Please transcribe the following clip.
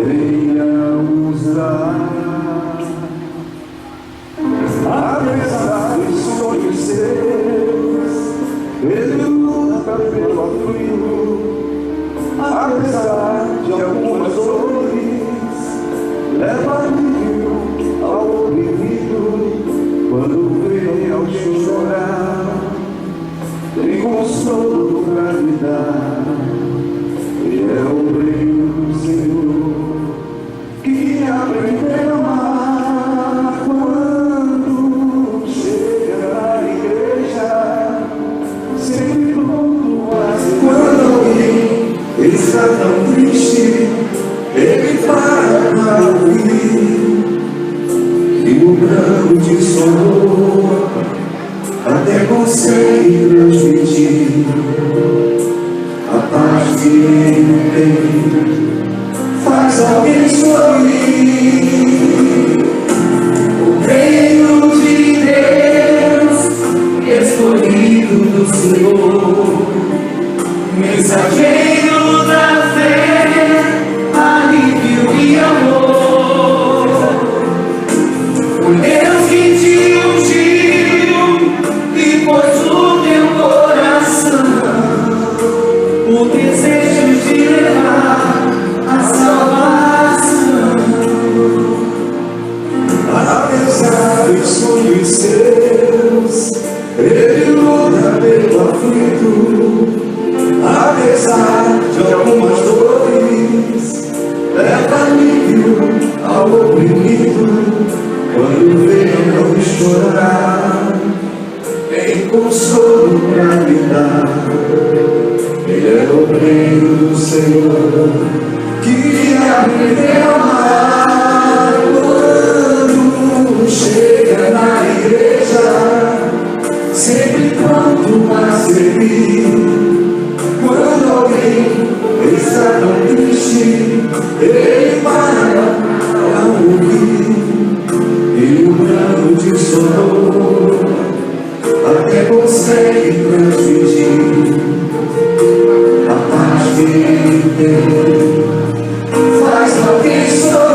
venha usar. Apesar dos sonhos seus, ele luta pelo aflito. Apesar de algumas dores, leva alívio ao oprimido. Quando vem ao chorar, tem consolo pra lhe dar. Ele é o reino do Senhor, que aprendeu a amar. Quando chega na igreja, sempre pronto a ser. Quando alguém está tão triste, ele para ouvir. E o grande sorro até consegue transmitir a paz que ele tem, faz alguém sorrir. O reino de Deus, escolhido do Senhor, mensageiro da fé, alívio e amor. O Deus que te ungiu e pôs no teu coração o desejo de levar a salvação. Apesar dos sonhos seus, ele luta pelo aflito. Apesar de algumas dores, leva alívio ao oprimido. Quando venham chorar, tem consolo pra lhe dar. Ele é o reino do Senhor, que aprendeu a amar. Quando chega na igreja, sempre pronto a servir. Quando alguém está tão triste, ele para a ouvir. E o grande sorro até consegue transmitir a paz que ele tem, faz alguém sorrir.